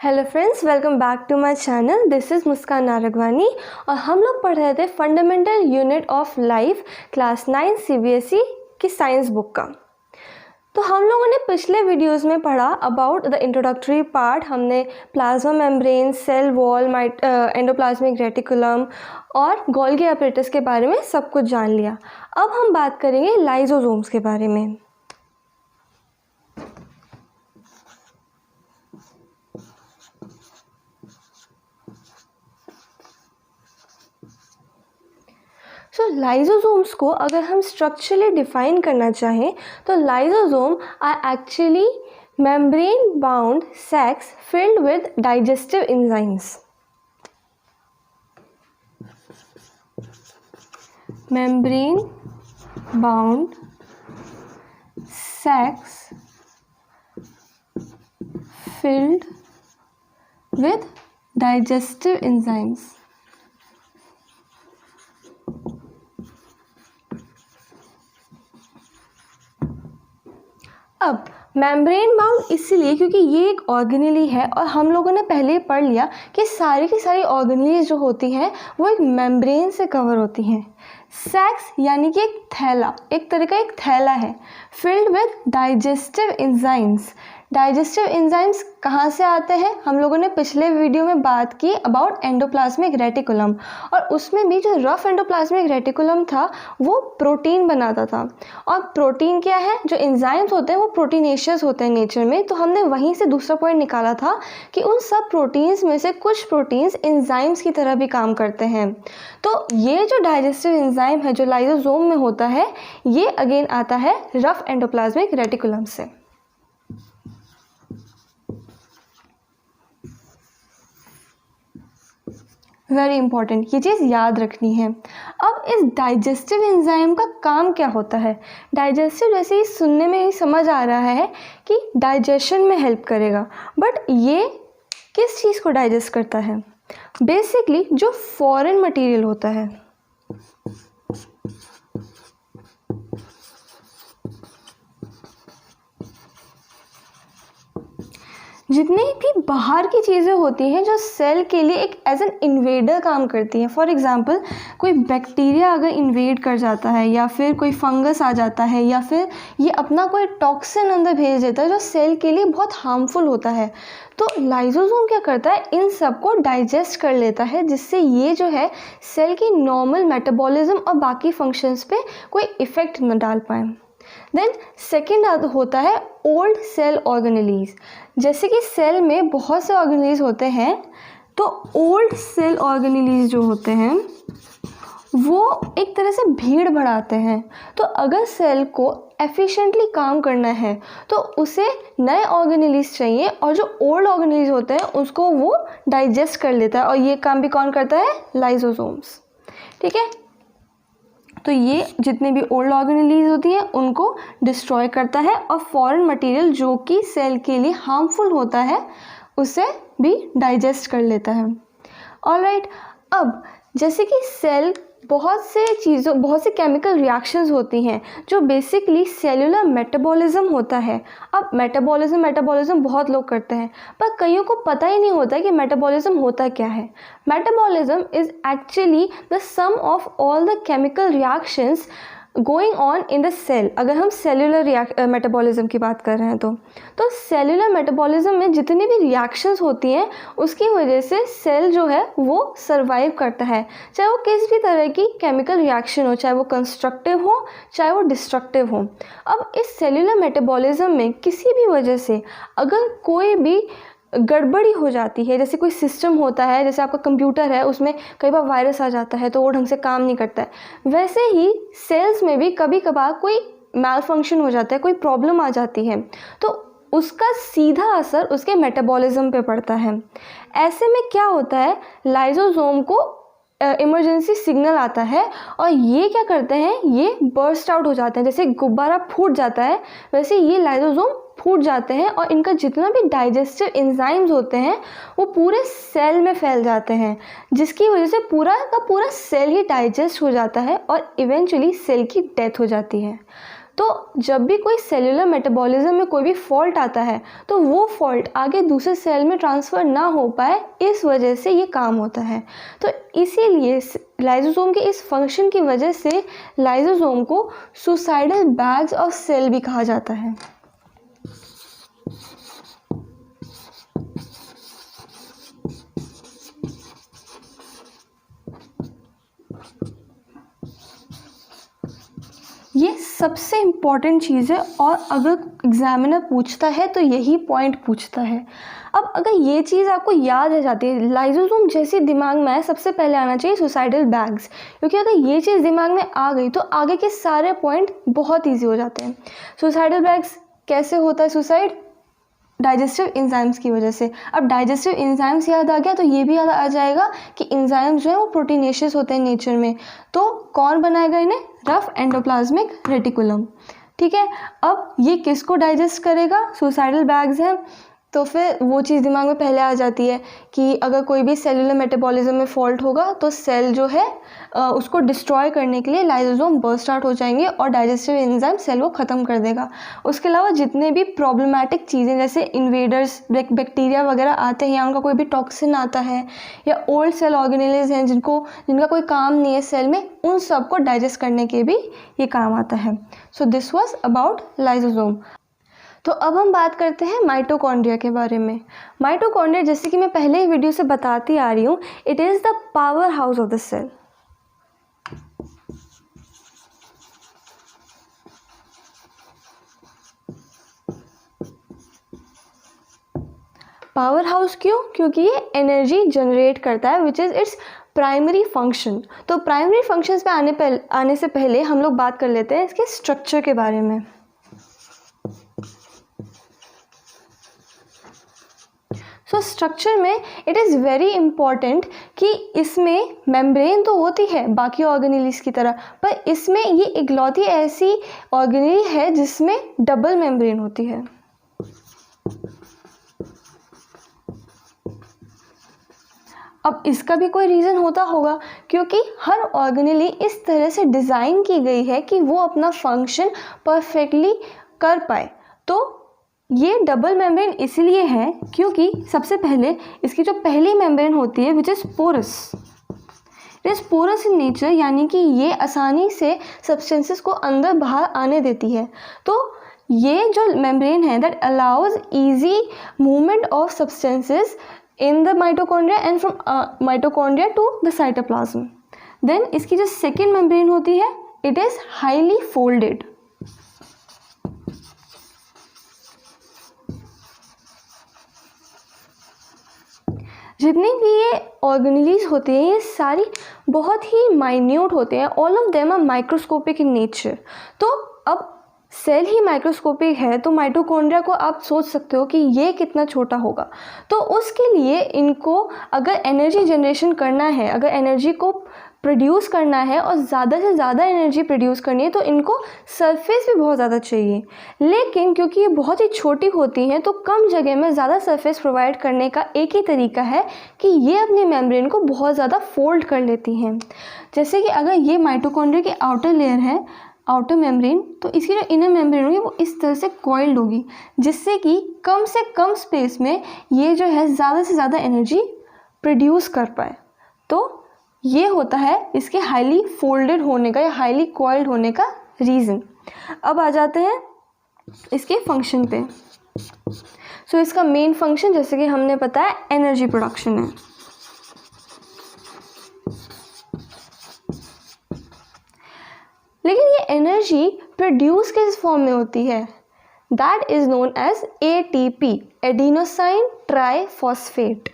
Hello friends, welcome back to my channel. This is Muskan Nargwani और हम लोग पढ़ रहे थे fundamental unit of life class 9 CBSE की साइंस बुक का। तो हम लोगों ने पिछले वीडियोस में पढ़ा अबाउट द इंट्रोडक्टरी पार्ट। हमने plasma membrane, cell wall, endoplasmic reticulum और गोल्गी apparatus के बारे में सब कुछ जान लिया। अब हम बात करेंगे लाइजोसोम्स के बारे में। सो लाइजोसोम्स को अगर हम स्ट्रक्चरली डिफाइन करना चाहें तो lysosome are actually membrane bound sacs filled with digestive enzymes. Membrane bound sacs filled with digestive enzymes। अब मेम्ब्रेन बाउंड इसलिए क्योंकि ये एक ऑर्गेनेली है और हम लोगों ने पहले ही पढ़ लिया कि सारी की सारी ऑर्गेनेलीज जो होती हैं वो एक मेम्ब्रेन से कवर होती हैं। सैक्स यानी कि एक थैला, एक तरह का एक थैला है, field with digestive enzymes. Digestive enzymes कहाँ से आते हैं? हम लोगों ने पिछले वीडियो में बात की अबाउट एंडोप्लाज्मिक रेटिकुलम और उसमें भी जो रफ एंडोप्लाज्मिक रेटिकुलम था वो प्रोटीन बनाता था। और प्रोटीन क्या है? जो एंजाइम्स होते हैं वो प्रोटीनेशियस होते हैं नेचर में। तो हमने वहीं से दूसरा पॉइंट निकाला था कि उन सब प्रोटीन्स में से कुछ प्रोटीन्स एंजाइम्स की तरह भी काम करते हैं। तो ये जो डाइजेस्टिव एंजाइम है जो लाइसोसोम में होता है, ये अगेन आता है रफ एंडोप्लाज्मिक रेटिकुलम से। वेरी इंपॉर्टेंट, ये चीज़ याद रखनी है। अब इस डाइजेस्टिव एंजाइम का काम क्या होता है? डाइजेस्टिव जैसे ही सुनने में ही समझ आ रहा है कि डाइजेशन में हेल्प करेगा, बट ये किस चीज़ को डाइजेस्ट करता है? बेसिकली जो फॉरेन मटेरियल होता है, जितनी भी बाहर की चीज़ें होती हैं जो सेल के लिए एक एज एन इन्वेडर काम करती हैं। फॉर एग्जांपल कोई बैक्टीरिया अगर इन्वेड कर जाता है या फिर कोई फंगस आ जाता है या फिर ये अपना कोई टॉक्सिन अंदर भेज देता है जो सेल के लिए बहुत हार्मफुल होता है, तो लाइसोसोम क्या करता है? इन सब को डाइजेस्ट कर लेता है, जिससे ये जो है सेल की नॉर्मल मेटाबॉलिज्म और बाकी फंक्शंस पे कोई इफ़ेक्ट न डाल पाए। देन सेकेंड होता है ओल्ड सेल ऑर्गेनेलीज। जैसे कि सेल में बहुत से ऑर्गेनेलीज होते हैं, तो ओल्ड सेल ऑर्गेनेलीज जो होते हैं वो एक तरह से भीड़ बढ़ाते हैं। तो अगर सेल को एफिशिएंटली काम करना है तो उसे नए ऑर्गेनेलीज चाहिए और जो ओल्ड ऑर्गेनेलीज होते हैं उसको वो डाइजेस्ट कर लेता है और ये काम भी कौन करता है? लाइसोसोम्स। ठीक है, तो ये जितने भी ओल्ड ऑर्गेनेलीज होती हैं उनको डिस्ट्रॉय करता है और फॉरेन मटेरियल जो कि सेल के लिए हार्मफुल होता है उसे भी डाइजेस्ट कर लेता है। ऑलराइट, अब जैसे कि सेल बहुत से केमिकल रिएक्शंस होती हैं जो बेसिकली सेलुलर मेटाबॉलिज्म होता है। अब मेटाबॉलिज्म बहुत लोग करते हैं पर कईयों को पता ही नहीं होता कि मेटाबॉलिज्म होता क्या है। Metabolism is actually the sum of all the chemical reactions going on in the cell. अगर हम सेलुलर मेटाबॉलिज्म की बात कर रहे हैं तो सेलुलर मेटाबॉलिज्म में जितनी भी रिएक्शंस होती हैं उसकी वजह से सेल जो है वो सरवाइव करता है, चाहे वो किस भी तरह की केमिकल रिएक्शन हो, चाहे वो कंस्ट्रक्टिव हो चाहे वो डिस्ट्रक्टिव हो। अब इस सेलुलर मेटाबॉलिज्म में किसी भी वजह से अगर कोई भी गड़बड़ी हो जाती है, जैसे कोई सिस्टम होता है, जैसे आपका कंप्यूटर है उसमें कई बार वायरस आ जाता है तो वो ढंग से काम नहीं करता है, वैसे ही सेल्स में भी कभी कभार कोई मैल फंक्शन हो जाता है, कोई प्रॉब्लम आ जाती है तो उसका सीधा असर उसके मेटाबॉलिज्म पे पड़ता है। ऐसे में क्या होता है? लाइसोसोम को इमरजेंसी सिग्नल आता है और ये क्या करते हैं? ये बर्स्ट आउट हो जाते हैं। जैसे गुब्बारा फूट जाता है वैसे ये लाइसोसोम फूट जाते हैं और इनका जितना भी डाइजेस्टिव एंजाइम्स होते हैं वो पूरे सेल में फैल जाते हैं, जिसकी वजह से पूरा का पूरा सेल ही डाइजेस्ट हो जाता है और इवेंचुअली सेल की डेथ हो जाती है। तो जब भी कोई सेलुलर मेटाबॉलिज्म में कोई भी फॉल्ट आता है तो वो फॉल्ट आगे दूसरे सेल में ट्रांसफ़र ना हो पाए, इस वजह से ये काम होता है। तो इसीलिए लाइसोसोम के इस फंक्शन की वजह से लाइसोसोम को सुसाइडल बैग्स ऑफ सेल भी कहा जाता है। ये सबसे इम्पॉर्टेंट चीज़ है और अगर एग्जामिनर पूछता है तो यही पॉइंट पूछता है। अब अगर ये चीज़ आपको याद रह जाती है, लाइसोसोम जैसे दिमाग में आए सबसे पहले आना चाहिए सुसाइडल बैग्स, क्योंकि अगर ये चीज़ दिमाग में आ गई तो आगे के सारे पॉइंट बहुत ईजी हो जाते हैं। सुसाइडल बैग्स कैसे होता है सुसाइड? डाइजेस्टिव एंजाइम्स की वजह से। अब डाइजेस्टिव एंजाइम्स याद आ गया तो ये भी याद आ जाएगा कि एंजाइम्स जो है वो प्रोटीनेशियस होते हैं नेचर में। तो कौन बनाएगा इन्हें? Rough endoplasmic reticulum. ठीक है, अब ये किसको डाइजेस्ट करेगा? सुसाइडल बैग्स हैं। तो फिर वो चीज़ दिमाग में पहले आ जाती है कि अगर कोई भी सेलुलर मेटाबॉलिज्म में फॉल्ट होगा तो सेल जो है उसको डिस्ट्रॉय करने के लिए लाइसोसोम बर्स्ट आउट हो जाएंगे और डाइजेस्टिव एंजाइम सेल को ख़त्म कर देगा। उसके अलावा जितने भी प्रॉब्लमैटिक चीज़ें जैसे इन्वेडर्स, बैक्टीरिया वगैरह आते हैं या उनका कोई भी टॉक्सिन आता है या ओल्ड सेल ऑर्गेनेल्स हैं जिनका कोई काम नहीं है सेल में, उन सबको डाइजेस्ट करने के भी ये काम आता है। So this was about lysosome. तो अब हम बात करते हैं माइटोकॉन्ड्रिया के बारे में। माइटोकॉन्ड्रिया, जैसे कि मैं पहले ही वीडियो से बताती आ रही हूँ, it is the powerhouse of the cell. Powerhouse क्यों? क्योंकि ये एनर्जी जनरेट करता है which is its primary function. तो प्राइमरी फंक्शंस पे आने से पहले हम लोग बात कर लेते हैं इसके स्ट्रक्चर के बारे में। सो स्ट्रक्चर में इट इज़ वेरी इम्पॉर्टेंट कि इसमें मेम्ब्रेन तो होती है बाकी ऑर्गेनेल्स की तरह, पर इसमें ये इकलौती ऐसी ऑर्गेनेल है जिसमें डबल मेम्ब्रेन होती है। अब इसका भी कोई रीज़न होता होगा, क्योंकि हर ऑर्गेनेल इस तरह से डिज़ाइन की गई है कि वो अपना फंक्शन परफेक्टली कर पाए। तो ये डबल मेम्ब्रेन इसलिए है क्योंकि सबसे पहले इसकी जो पहली मेम्ब्रेन होती है which is porous, it is porous in nature, यानी कि ये आसानी से सब्सटेंसेस को अंदर बाहर आने देती है। तो ये जो मेम्ब्रेन है that allows easy movement of substances in the mitochondria and from mitochondria to the cytoplasm. Then इसकी जो second membrane होती है it is highly folded. जितनी भी ये ऑर्गेनेल्स होते हैं ये सारी बहुत ही माइन्यूट होते हैं, all of them are microscopic in nature. तो अब सेल ही माइक्रोस्कोपिक है तो माइटोकॉन्ड्रिया को आप सोच सकते हो कि ये कितना छोटा होगा। तो उसके लिए इनको अगर एनर्जी जनरेशन करना है, अगर एनर्जी को प्रोड्यूस करना है और ज़्यादा से ज़्यादा एनर्जी प्रोड्यूस करनी है तो इनको सरफेस भी बहुत ज़्यादा चाहिए। लेकिन क्योंकि ये बहुत ही छोटी होती हैं तो कम जगह में ज़्यादा सरफेस प्रोवाइड करने का एक ही तरीका है कि ये अपने मेम्ब्रेन को बहुत ज़्यादा फोल्ड कर लेती हैं। जैसे कि अगर ये माइटोकॉन्ड्रिया की आउटर लेयर है, आउटर मेम्ब्रेन, तो इसकी जो इनर मेम्ब्रेन होगी वो इस तरह से कॉइल्ड होगी, जिससे कि कम से कम स्पेस में ये जो है ज़्यादा से ज़्यादा एनर्जी प्रोड्यूस कर पाए। तो ये होता है इसके हाईली फोल्डेड होने का या हाईली कॉइल्ड होने का रीज़न। अब आ जाते हैं इसके फंक्शन पे। सो इसका मेन फंक्शन जैसे कि हमने पता है एनर्जी प्रोडक्शन है। लेकिन ये एनर्जी प्रोड्यूस किस फॉर्म में होती है? That is known as ATP, adenosine triphosphate.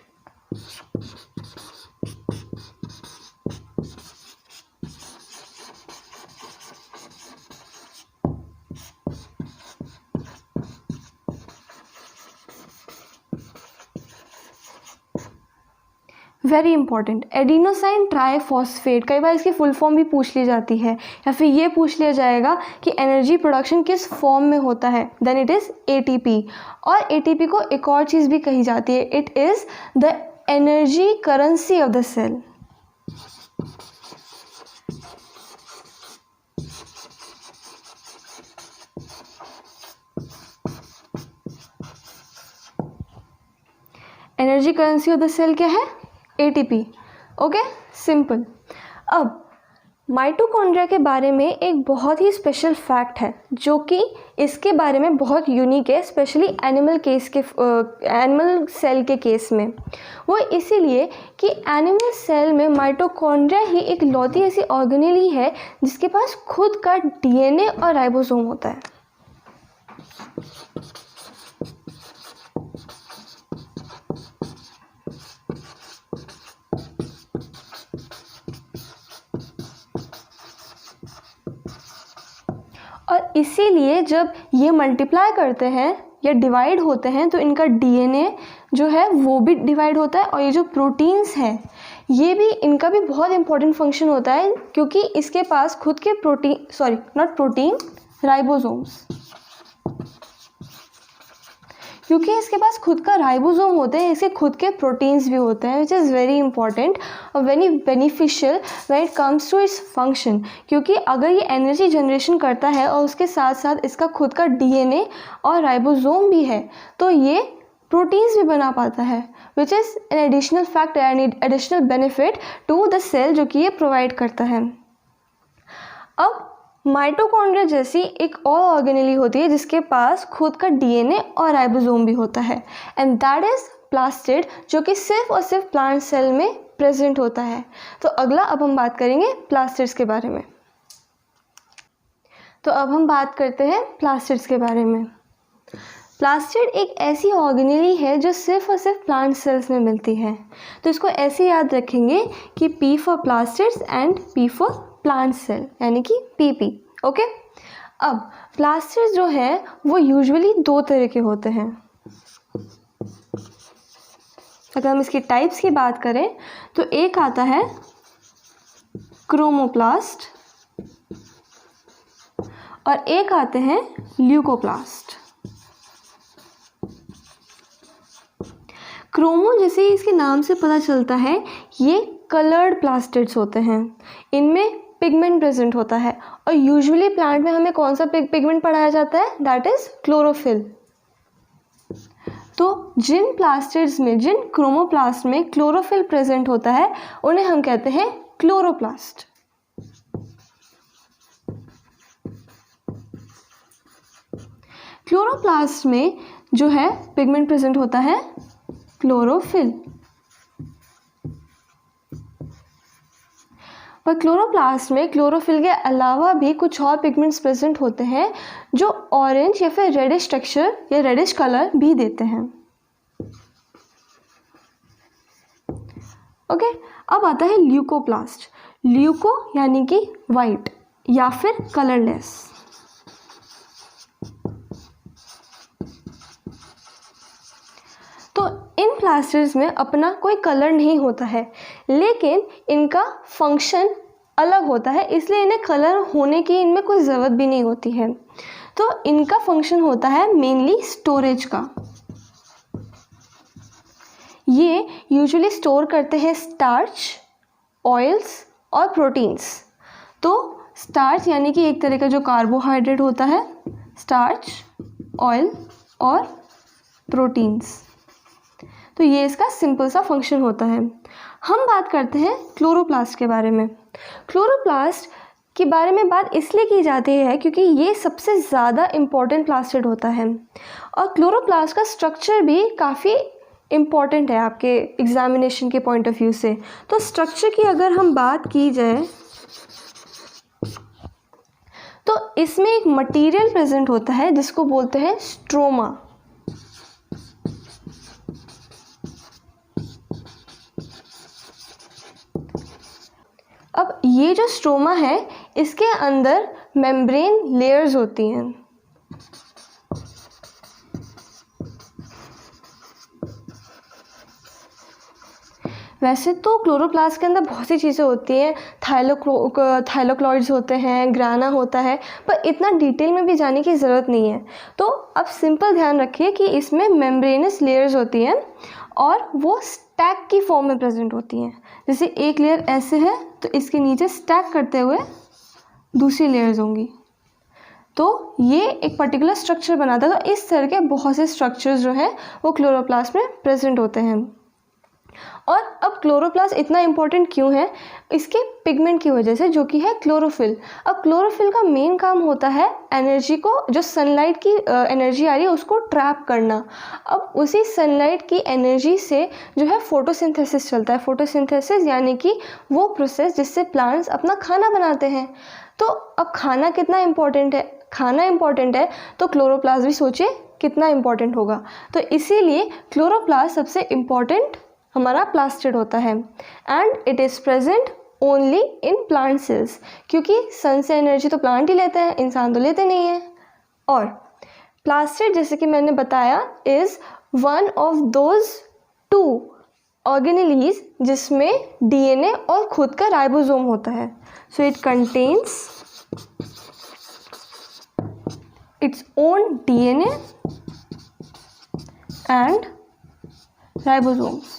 Very important, adenosine triphosphate. कई बार इसकी फुल फॉर्म भी पूछ ली जाती है या फिर ये पूछ लिया जाएगा कि एनर्जी प्रोडक्शन किस फॉर्म में होता है, देन इट इज़ ATP। और ATP को एक और चीज़ भी कही जाती है, it is the energy currency of the cell. Energy currency of the cell क्या है? ATP। Okay, simple. अब माइटोकॉन्ड्रिया के बारे में एक बहुत ही स्पेशल फैक्ट है जो कि इसके बारे में बहुत यूनिक है, स्पेशली एनिमल सेल के केस में। वो इसीलिए कि एनिमल सेल में माइटोकॉन्ड्रिया ही एक लौती ऐसी ऑर्गेनेली है जिसके पास खुद का DNA और राइबोसोम होता है। और इसीलिए जब ये मल्टीप्लाई करते हैं या डिवाइड होते हैं तो इनका DNA जो है वो भी डिवाइड होता है, और ये जो प्रोटीन्स हैं ये भी, इनका भी बहुत इंपॉर्टेंट फंक्शन होता है क्योंकि इसके पास खुद के राइबोसोम्स, क्योंकि इसके पास खुद का राइबोसोम होते हैं, इसके खुद के प्रोटीन्स भी होते हैं, विच इज़ वेरी इंपॉर्टेंट और very beneficial when it comes to its function. क्योंकि अगर ये एनर्जी जनरेशन करता है और उसके साथ साथ इसका खुद का DNA और राइबोसोम भी है तो ये प्रोटीन्स भी बना पाता है, which is an additional fact and additional benefit to the cell जो कि ये प्रोवाइड करता है। अब माइटोकॉन्ड्रिया जैसी एक और ऑर्गेनेली होती है जिसके पास खुद का DNA और राइबोसोम भी होता है, एंड दैट इज प्लास्टिड, जो कि सिर्फ और सिर्फ प्लांट सेल में प्रेजेंट होता है। तो अगला अब हम बात करेंगे प्लास्टिड्स के बारे में। तो अब हम बात करते हैं प्लास्टिड्स के बारे में। प्लास्टिड एक ऐसी ऑर्गेनेली है जो सिर्फ और सिर्फ प्लांट सेल्स में मिलती है, तो इसको ऐसे याद रखेंगे कि P for plastids and P for plant cell, यानी कि PP। ओके, अब प्लास्टिड्स जो है वो यूजुअली दो तरह के होते हैं। अगर हम इसकी टाइप्स की बात करें तो एक आता है क्रोमोप्लास्ट और एक आते हैं ल्यूकोप्लास्ट। क्रोमो, जैसे इसके नाम से पता चलता है, ये कलर्ड प्लास्टिड्स होते हैं, इनमें पिगमेंट प्रेजेंट होता है, और यूजुअली प्लांट में हमें कौन सा पिगमेंट पढ़ाया जाता है? That is chlorophyll. तो जिन प्लास्टिड्स में, जिन क्रोमोप्लास्ट में क्लोरोफिल प्रेजेंट होता है उन्हें हम कहते हैं क्लोरोप्लास्ट। क्लोरोप्लास्ट में जो है पिगमेंट प्रेजेंट होता है क्लोरोफिल, पर क्लोरोप्लास्ट में क्लोरोफिल के अलावा भी कुछ और पिगमेंट्स प्रेजेंट होते हैं जो ऑरेंज या फिर रेडिश टेक्सचर या रेडिश कलर भी देते हैं। ओके, अब आता है ल्यूकोप्लास्ट। ल्यूको यानी कि वाइट या फिर कलरलेस। तो इन प्लास्टिड्स में अपना कोई कलर नहीं होता है, लेकिन इनका फंक्शन अलग होता है, इसलिए इन्हें कलर होने की इनमें कोई ज़रूरत भी नहीं होती है। तो इनका फंक्शन होता है मेनली स्टोरेज का। ये यूजुअली स्टोर करते हैं स्टार्च, ऑयल्स और प्रोटीन्स। तो स्टार्च यानी कि एक तरह का जो कार्बोहाइड्रेट होता है, स्टार्च, ऑयल और प्रोटीन्स, तो ये इसका सिंपल सा फंक्शन होता है। हम बात करते हैं क्लोरोप्लास्ट के बारे में। क्लोरोप्लास्ट के बारे में बात इसलिए की जाती है क्योंकि ये सबसे ज़्यादा इम्पॉर्टेंट प्लास्टिड होता है, और क्लोरोप्लास्ट का स्ट्रक्चर भी काफ़ी इम्पॉर्टेंट है आपके एग्जामिनेशन के पॉइंट ऑफ व्यू से। तो स्ट्रक्चर की अगर हम बात की जाए तो इसमें एक मटेरियल प्रेजेंट होता है जिसको बोलते हैं स्ट्रोमा। अब ये जो स्ट्रोमा है इसके अंदर मेम्ब्रेन लेयर्स होती हैं। वैसे तो क्लोरोप्लास्ट के अंदर बहुत सी चीज़ें होती हैं, थाइलोक्लॉइड्स होते हैं, ग्राना होता है, पर इतना डिटेल में भी जाने की ज़रूरत नहीं है। तो अब सिंपल ध्यान रखिए कि इसमें मेम्ब्रेनस लेयर्स होती हैं और वो स्टैक की फॉर्म में प्रेजेंट होती हैं। जैसे एक लेयर ऐसे है तो इसके नीचे स्टैक करते हुए दूसरी लेयर्स होंगी। तो ये एक पर्टिकुलर स्ट्रक्चर बनाता है। तो इस तरह के बहुत से स्ट्रक्चर्स जो हैं वो क्लोरोप्लास्ट में प्रेजेंट होते हैं। और अब क्लोरोप्लास्ट इतना इम्पोर्टेंट क्यों है? इसके पिगमेंट की वजह से, जो कि है क्लोरोफिल। अब क्लोरोफिल का मेन काम होता है एनर्जी को, जो सनलाइट की एनर्जी आ रही है उसको ट्रैप करना। अब उसी सनलाइट की एनर्जी से जो है फोटोसिंथेसिस चलता है। फोटोसिंथेसिस यानी कि वो प्रोसेस जिससे प्लांट्स अपना खाना बनाते हैं। तो अब खाना कितना इम्पोर्टेंट है? खाना इम्पोर्टेंट है तो क्लोरोप्लास्ट भी सोचिए कितना इम्पोर्टेंट होगा। तो इसीलिए क्लोरोप्लास्ट सबसे इम्पोर्टेंट हमारा प्लास्टिड होता है। And it is present only in plant cells, क्योंकि सन से एनर्जी तो प्लांट ही लेते हैं, इंसान तो लेते नहीं है। और प्लास्टिड, जैसे कि मैंने बताया, is one of those 2 organelles जिसमें डीएनए और खुद का राइबोसोम होता है। So it contains its own DNA and ribosomes.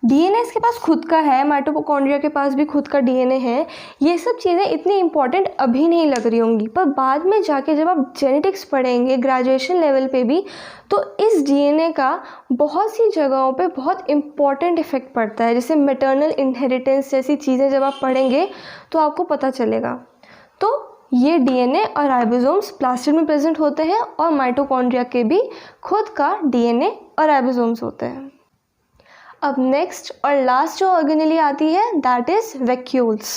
DNA इसके पास खुद का है, माइटोकॉन्ड्रिया के पास भी खुद का डीएनए है। ये सब चीज़ें इतनी इम्पॉर्टेंट अभी नहीं लग रही होंगी, पर बाद में जाके जब आप जेनेटिक्स पढ़ेंगे ग्रेजुएशन लेवल पे भी, तो इस डीएनए का बहुत सी जगहों पे बहुत इम्पॉर्टेंट इफेक्ट पड़ता है। जैसे मैटरनल इनहेरिटेंस जैसी चीज़ें जब आप पढ़ेंगे तो आपको पता चलेगा। तो ये डीएनए और राइबोसोम्स प्लास्टिड में प्रेजेंट होते हैं, और माइटोकॉन्ड्रिया के भी खुद का डीएनए और राइबोसोम्स होते हैं। अब नेक्स्ट और लास्ट जो ऑर्गेनेली आती है दैट इज वैक्यूल्स।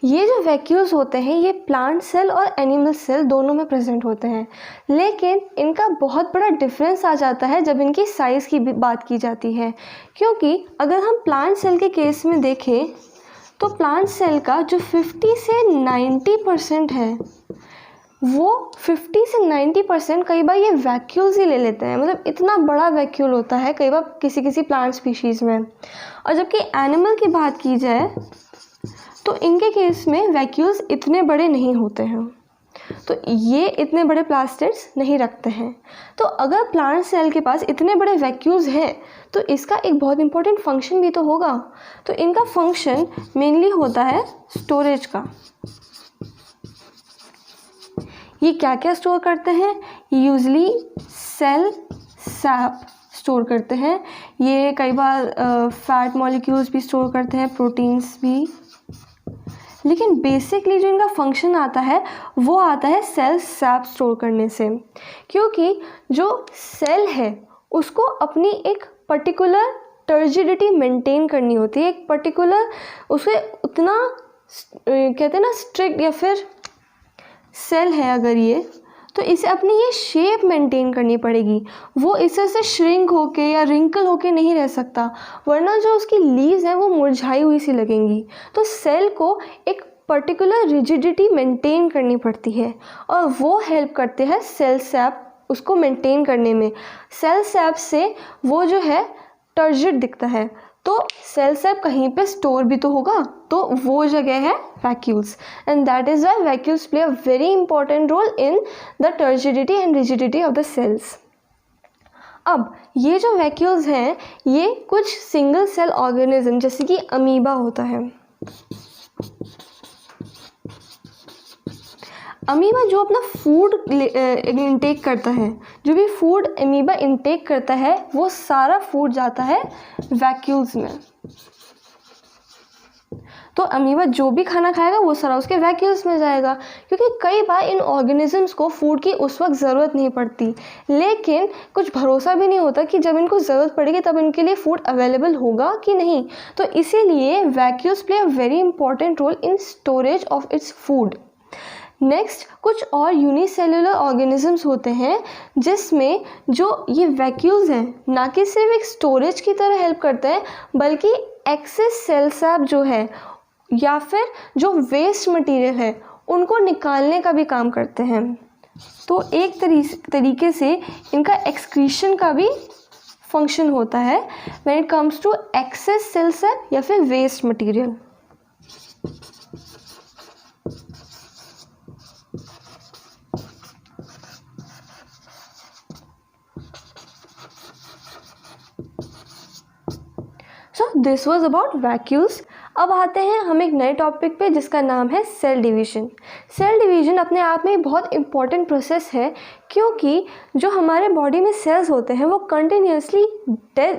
ये जो वैक्यूल्स होते हैं ये प्लांट सेल और एनिमल सेल दोनों में प्रेजेंट होते हैं, लेकिन इनका बहुत बड़ा डिफरेंस आ जाता है जब इनकी साइज़ की बात की जाती है। क्योंकि अगर हम प्लांट सेल के केस में देखें तो प्लांट सेल का जो 50 से 90% है, वो 50 से 90% कई बार ये वैक्यूल्स ही ले लेते हैं। मतलब इतना बड़ा वैक्यूल होता है कई बार किसी किसी प्लांट स्पीशीज़ में। और जबकि एनिमल की बात की जाए तो इनके केस में वैक्यूल्स इतने बड़े नहीं होते हैं, तो ये इतने बड़े प्लास्टिड्स नहीं रखते हैं। तो अगर प्लांट सेल के पास इतने बड़े वैक्यूल्स हैं तो इसका एक बहुत इंपॉर्टेंट फंक्शन भी तो होगा। तो इनका फंक्शन मेनली होता है स्टोरेज का। ये क्या क्या स्टोर करते हैं? यूजली सेल सैप स्टोर करते हैं। ये कई बार फैट मॉलिक्यूल्स भी स्टोर करते हैं, प्रोटीन्स भी। लेकिन बेसिकली जो इनका फंक्शन आता है वो आता है सेल सैप स्टोर करने से। क्योंकि जो सेल है उसको अपनी एक पर्टिकुलर टर्जिडिटी मेंटेन करनी होती है, एक पर्टिकुलर उसे उतना कहते हैं ना स्ट्रिक्ट, या फिर सेल है अगर ये, तो इसे अपनी ये शेप मेंटेन करनी पड़ेगी। वो इसे से श्रिंक होके या रिंकल होके नहीं रह सकता, वरना जो उसकी लीव्स हैं वो मुरझाई हुई सी लगेंगी। तो सेल को एक पर्टिकुलर रिजिडिटी मेंटेन करनी पड़ती है, और वो हेल्प करते हैं सेल सैप उसको मेंटेन करने में। सेल सैप से वो जो है टर्जिड दिखता है, तो सेल सैप कहीं पे स्टोर भी तो होगा, तो वो जगह है vacuoles. And that is why vacuoles play a very important role in the turgidity and rigidity of the cells. अब ये जो वैक्यूल्स हैं ये कुछ सिंगल सेल ऑर्गेनिज्म जैसे कि अमीबा होता है। अमीबा जो अपना फूड इनटेक करता है, जो भी फूड अमीबा इनटेक करता है वो सारा फूड जाता है वैक्यूल्स में। तो अमीबा जो भी खाना खाएगा वो सारा उसके वैक्यूल्स में जाएगा। क्योंकि कई बार इन ऑर्गेनिजम्स को फूड की उस वक्त ज़रूरत नहीं पड़ती, लेकिन कुछ भरोसा भी नहीं होता कि जब इनको ज़रूरत पड़ेगी तब इनके लिए फूड अवेलेबल होगा कि नहीं। तो इसीलिए vacuoles play a very important role in storage of its food. Next कुछ और यूनिसेलुलर ऑर्गेनिजम्स होते हैं जिसमें जो ये वैक्यूल्स हैं ना कि सिर्फ एक स्टोरेज की तरह हेल्प करते हैं, बल्कि एक्सेस सेल सैप जो है या फिर जो वेस्ट मटेरियल है उनको निकालने का भी काम करते हैं। तो एक तरीके से इनका एक्सक्रीशन का भी फंक्शन होता है when it comes to excess cell sap या फिर waste material. This was about vacuoles. अब आते हैं हम एक नए टॉपिक पे जिसका नाम है सेल डिवीजन। सेल डिवीजन अपने आप में बहुत इम्पॉर्टेंट प्रोसेस है, क्योंकि जो हमारे बॉडी में सेल्स होते हैं वो कंटिन्यूसली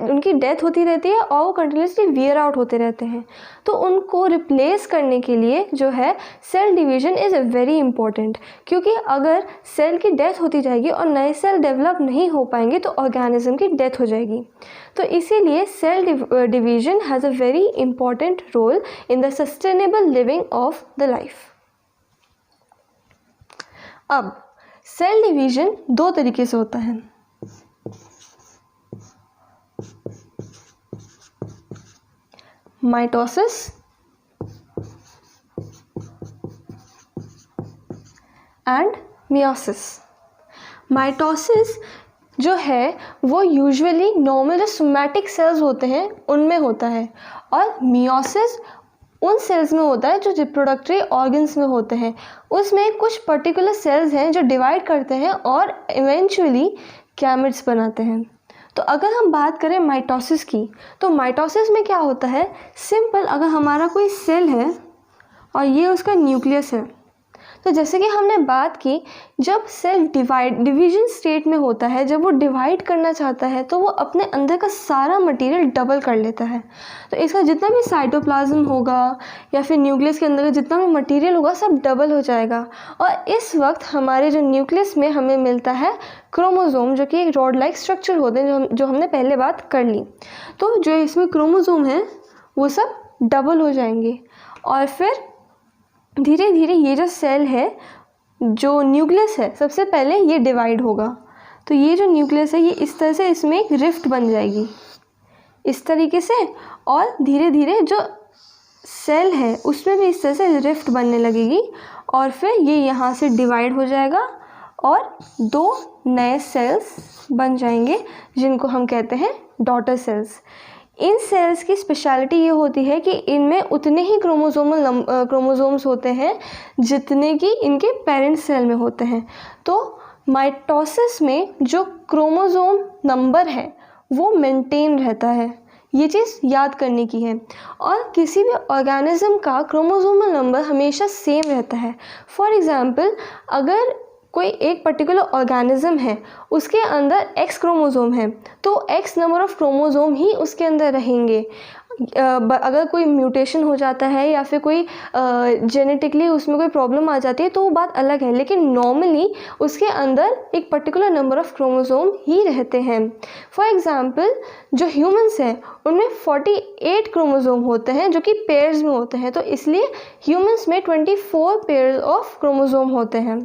उनकी डेथ होती रहती है और वो कंटिन्यूसली वियर आउट होते रहते हैं। तो उनको रिप्लेस करने के लिए जो है cell division is very important, क्योंकि अगर सेल की डेथ होती जाएगी और नए सेल डेवलप नहीं हो पाएंगे तो ऑर्गेनिज्म की डेथ हो जाएगी। तो इसीलिए cell division has a very important role in the sustainable living of the life। अब सेल डिवीजन दो तरीके से होता है। Mitosis and meiosis. माइटोसिस जो है वो यूजुअली नॉर्मल जो सोमैटिक सेल्स होते हैं उनमें होता है, और मियोसिस उन सेल्स में होता है जो रिप्रोडक्टरी ऑर्गन्स में होते हैं। उसमें कुछ पर्टिकुलर सेल्स हैं जो डिवाइड करते हैं और इवेंचुअली गैमेट्स बनाते हैं। तो अगर हम बात करें माइटोसिस की, तो माइटोसिस में क्या होता है, सिंपल अगर हमारा कोई सेल है और ये उसका न्यूक्लियस है, तो जैसे कि हमने बात की, जब सेल डिवीजन स्टेट में होता है, जब वो डिवाइड करना चाहता है तो वो अपने अंदर का सारा मटेरियल डबल कर लेता है। तो इसका जितना भी साइटोप्लाज्म होगा या फिर न्यूक्लियस के अंदर का जितना भी मटेरियल होगा सब डबल हो जाएगा। और इस वक्त हमारे जो न्यूक्लियस में हमें मिलता है क्रोमोसोम, जो कि एक रॉड लाइक स्ट्रक्चर होते हैं, जो हमने पहले बात कर ली। तो जो इसमें क्रोमोसोम है वो सब डबल हो जाएंगे और फिर धीरे धीरे ये जो सेल है, जो न्यूक्लियस है, सबसे पहले ये डिवाइड होगा। तो ये जो न्यूक्लियस है ये इस तरह से इसमें एक रिफ्ट बन जाएगी इस तरीके से, और धीरे धीरे जो सेल है उसमें भी इस तरह से रिफ्ट बनने लगेगी और फिर ये यहाँ से डिवाइड हो जाएगा और दो नए सेल्स बन जाएंगे जिनको हम कहते हैं डॉटर सेल्स। इन सेल्स की स्पेशलिटी ये होती है कि इनमें उतने ही क्रोमोसोम्स होते हैं जितने कि इनके पेरेंट सेल में होते हैं। तो माइटोसिस में जो क्रोमोसोम नंबर है वो मेंटेन रहता है, ये चीज़ याद करने की है। और किसी भी ऑर्गेनिज्म का क्रोमोसोमल नंबर हमेशा सेम रहता है। फॉर एग्ज़ाम्पल, अगर कोई एक पर्टिकुलर ऑर्गेनिज्म है, उसके अंदर एक्स क्रोमोसोम है, तो एक्स नंबर ऑफ क्रोमोसोम ही उसके अंदर रहेंगे। अगर कोई म्यूटेशन हो जाता है या फिर कोई जेनेटिकली उसमें कोई प्रॉब्लम आ जाती है तो वो बात अलग है, लेकिन नॉर्मली उसके अंदर एक पर्टिकुलर नंबर ऑफ क्रोमोसोम ही रहते हैं। फॉर एग्ज़ाम्पल, जो ह्यूमंस हैं उनमें 48 क्रोमोसोम होते हैं जो कि पेयर्स में होते हैं, तो इसलिए ह्यूमंस में 24 पेयर्स ऑफ क्रोमोसोम होते हैं।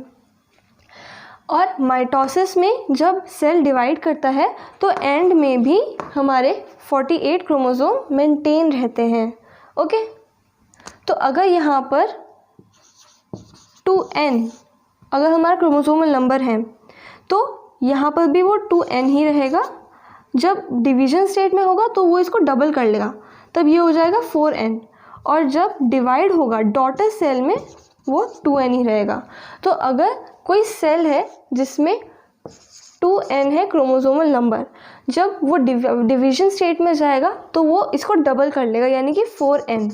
और माइटोसिस में जब सेल डिवाइड करता है तो एंड में भी हमारे 48 क्रोमोसोम मेंटेन रहते हैं। ओके, तो अगर यहाँ पर 2n अगर हमारा क्रोमोसोमल नंबर है तो यहाँ पर भी वो 2n ही रहेगा। जब डिवीजन स्टेट में होगा तो वो इसको डबल कर लेगा, तब ये हो जाएगा 4n, और जब डिवाइड होगा डॉटर सेल में वो 2n ही रहेगा। तो अगर कोई सेल है जिसमें 2n है क्रोमोसोमल नंबर, जब वो डिवीजन स्टेट में जाएगा तो वो इसको डबल कर लेगा यानी कि 4n,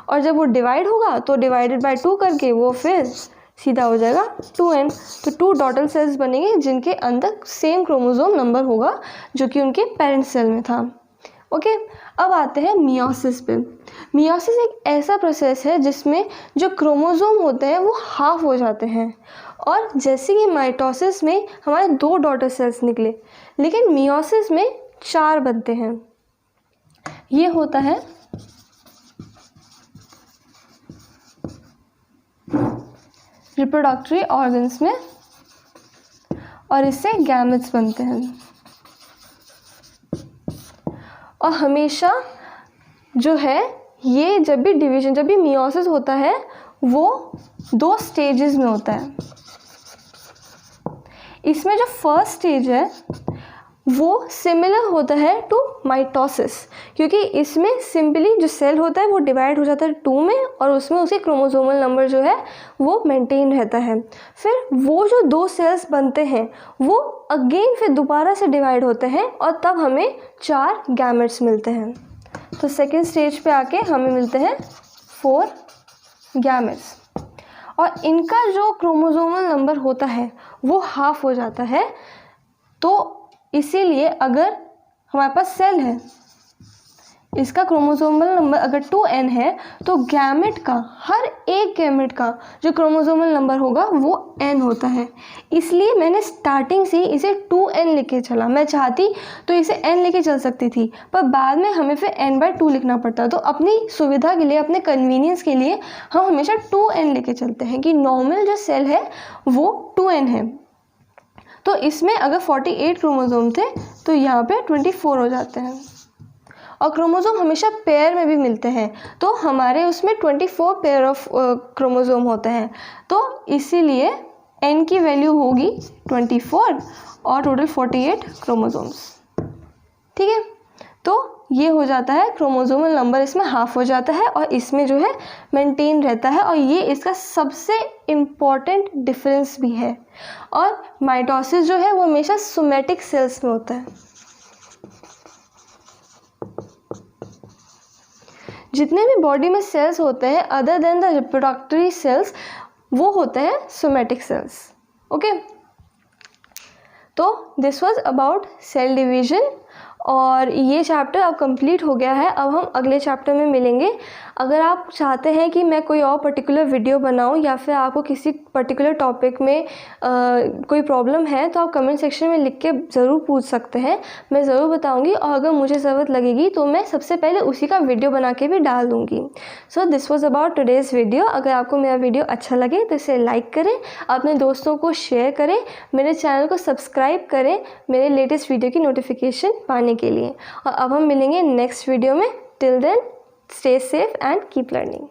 और जब वो डिवाइड होगा तो डिवाइडेड बाय 2 करके वो फिर सीधा हो जाएगा 2n। तो 2 डॉटर सेल्स बनेंगे जिनके अंदर सेम क्रोमोसोम नंबर होगा जो कि उनके पेरेंट सेल में था। ओके, अब आते हैं मियोसिस पे। मियोसिस एक ऐसा प्रोसेस है जिसमें जो क्रोमोसोम होते हैं वो हाफ हो जाते हैं, और जैसे कि माइटोसिस में हमारे 2 डॉटर सेल्स निकले, लेकिन मियोसिस में 4 बनते हैं। ये होता है रिप्रोडक्टरी ऑर्गन्स में, और इससे गैमेट्स बनते हैं। और हमेशा जो है ये जब भी मियोसिस होता है वो 2 स्टेजेस में होता है। इसमें जो फर्स्ट स्टेज है वो सिमिलर होता है टू माइटोसिस, क्योंकि इसमें सिंपली जो सेल होता है वो डिवाइड हो जाता है 2 में और उसमें उसके क्रोमोसोमल नंबर जो है वो मेंटेन रहता है। फिर वो जो 2 सेल्स बनते हैं वो अगेन फिर दोबारा से डिवाइड होते हैं और तब हमें 4 गैमेट्स मिलते हैं। तो सेकेंड स्टेज पे आके हमें मिलते हैं 4 गैमेट्स, और इनका जो क्रोमोसोमल नंबर होता है वो हाफ हो जाता है। तो इसीलिए अगर हमारे पास सेल है, इसका क्रोमोसोमल नंबर अगर 2n है, तो गैमेट का, हर एक गैमेट का जो क्रोमोसोमल नंबर होगा वो n होता है। इसलिए मैंने स्टार्टिंग से ही इसे 2n लेके चला। मैं चाहती तो इसे n लेके चल सकती थी, पर बाद में हमें फिर n/2 लिखना पड़ता। तो अपनी सुविधा के लिए, अपने कन्वीनियंस के लिए हम हमेशा 2n लेके चलते हैं कि नॉर्मल जो सेल है वो 2n है। तो इसमें अगर 48 क्रोमोसोम थे तो यहाँ पे 24 हो जाते हैं। और क्रोमोसोम हमेशा पेयर में भी मिलते हैं, तो हमारे उसमें 24 पेयर ऑफ क्रोमोसोम होते हैं। तो इसीलिए n की वैल्यू होगी 24 और टोटल 48 क्रोमोसोम्स। ठीक है, तो ये हो जाता है क्रोमोसोमल नंबर, इसमें हाफ हो जाता है और इसमें जो है मेंटेन रहता है। और ये इसका सबसे इम्पॉर्टेंट डिफरेंस भी है। और माइटोसिस जो है वो हमेशा सोमैटिक सेल्स में होता है, जितने भी बॉडी में सेल्स होते हैं other than the reproductory cells, वो होते हैं सोमैटिक सेल्स। ओके, तो this was about cell division, और ये चैप्टर अब कंप्लीट हो गया है। अब हम अगले चैप्टर में मिलेंगे। अगर आप चाहते हैं कि मैं कोई और पर्टिकुलर वीडियो बनाऊं, या फिर आपको किसी पर्टिकुलर टॉपिक में कोई प्रॉब्लम है, तो आप कमेंट सेक्शन में लिख के ज़रूर पूछ सकते हैं, मैं ज़रूर बताऊंगी। और अगर मुझे ज़रूरत लगेगी तो मैं सबसे पहले उसी का वीडियो बना के भी डाल दूँगी। So this was about today's video. अगर आपको मेरा वीडियो अच्छा लगे तो इसे लाइक करें, अपने दोस्तों को शेयर करें, मेरे चैनल को सब्सक्राइब करें मेरे लेटेस्ट वीडियो की नोटिफिकेशन पाने के लिए। और अब हम मिलेंगे नेक्स्ट वीडियो में। Till then, stay safe and keep learning.